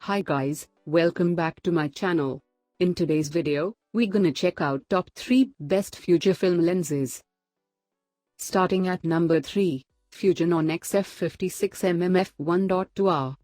Hi guys, welcome back to my channel. In today's video, we're gonna check out top 3 best Fujifilm lenses. Starting at number 3, Fujinon XF56mm f1.2R.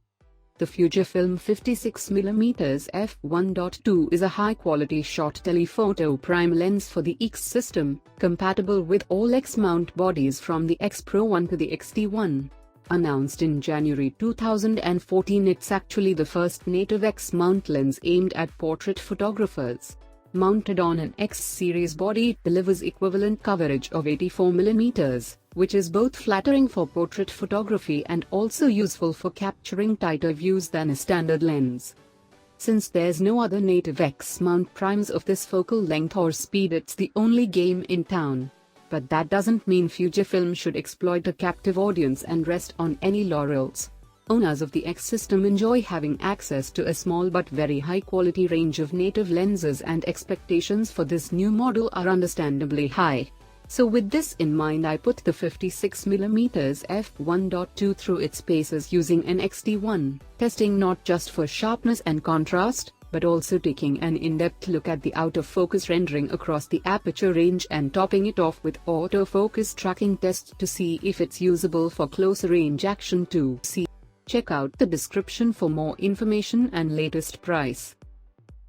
The Fujifilm 56mm f1.2 is a high-quality short telephoto prime lens for the X system, compatible with all X mount bodies from the X Pro 1 to the XT1. Announced in January 2014, it's actually the first native X-mount lens aimed at portrait photographers. Mounted on an X-series body, it delivers equivalent coverage of 84mm, which is both flattering for portrait photography and also useful for capturing tighter views than a standard lens. Since there's no other native X-mount primes of this focal length or speed, it's the only game in town. But that doesn't mean Fujifilm should exploit a captive audience and rest on any laurels. Owners of the X system enjoy having access to a small but very high-quality range of native lenses, and expectations for this new model are understandably high. So with this in mind, I put the 56mm f1.2 through its paces using an XT1, testing not just for sharpness and contrast, but also taking an in-depth look at the out-of-focus rendering across the aperture range and topping it off with autofocus tracking tests to see if it's usable for closer range action too. Check out the description for more information and latest price.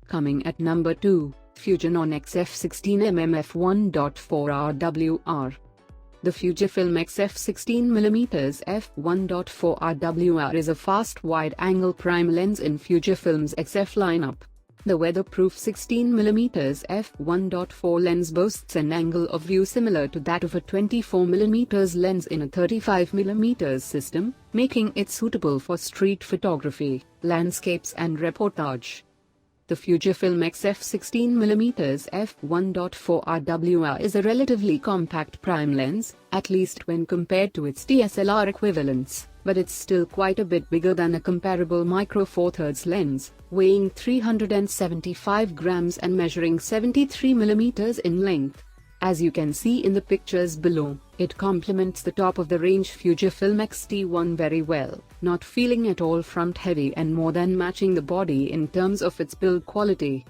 Coming at number 2, Fujinon XF16mm f1.4R WR. The Fujifilm XF16mm f1.4R WR is a fast wide-angle prime lens in Fujifilm's XF lineup. The weatherproof 16mm f1.4 lens boasts an angle of view similar to that of a 24mm lens in a 35mm system, making it suitable for street photography, landscapes and reportage. The Fujifilm XF16mm f1.4R WR is a relatively compact prime lens, at least when compared to its DSLR equivalents, but it's still quite a bit bigger than a comparable micro four thirds lens, weighing 375 grams and measuring 73mm in length. As you can see in the pictures below, it complements the top-of-the-range Fujifilm XT1 very well, not feeling at all front-heavy and more than matching the body in terms of its build quality.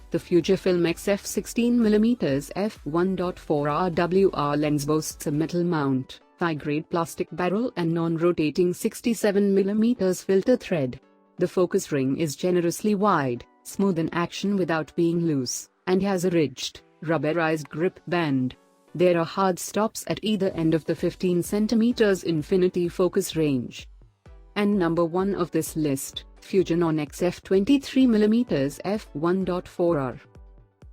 The Fujifilm XF16mm f1.4R WR lens boasts a metal mount, high-grade plastic barrel and non-rotating 67mm filter thread. The focus ring is generously wide, smooth in action without being loose, and has a ridged, rubberized grip band. There are hard stops at either end of the 15cm infinity focus range. And number 1 of this list, Fujinon XF23mm f1.4R.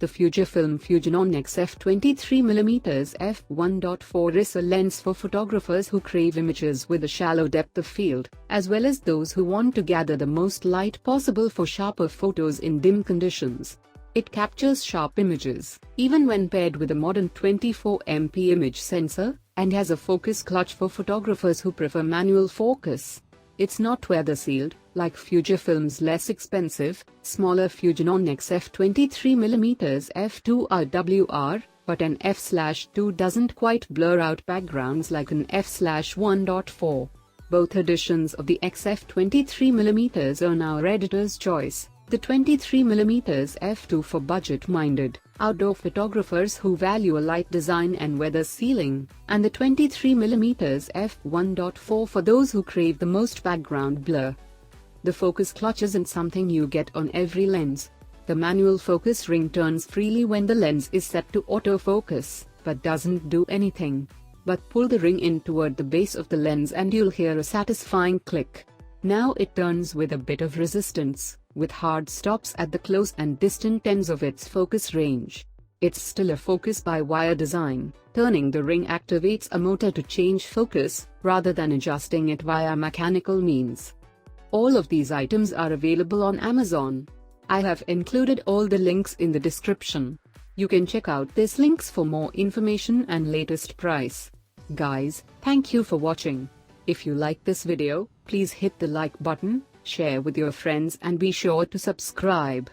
The Fujinon XF23mm f1.4 is a lens for photographers who crave images with a shallow depth of field, as well as those who want to gather the most light possible for sharper photos in dim conditions. It captures sharp images, even when paired with a modern 24MP image sensor, and has a focus clutch for photographers who prefer manual focus. It's not weather-sealed, like Fujifilm's less expensive, smaller Fujinon XF23mm f2R WR, but an f/2 doesn't quite blur out backgrounds like an f/1.4. Both editions of the XF23mm are now editor's choice. The 23mm f2 for budget-minded, outdoor photographers who value a light design and weather sealing, and the 23mm f1.4 for those who crave the most background blur. The focus clutch isn't something you get on every lens. The manual focus ring turns freely when the lens is set to autofocus, but doesn't do anything. But pull the ring in toward the base of the lens and you'll hear a satisfying click. Now it turns with a bit of resistance, with hard stops at the close and distant ends of its focus range. It's still a focus-by-wire design. Turning the ring activates a motor to change focus, rather than adjusting it via mechanical means. All of these items are available on Amazon. I have included all the links in the description. You can check out these links for more information and latest price. Guys, thank you for watching. If you like this video, please hit the like button, share with your friends and be sure to subscribe.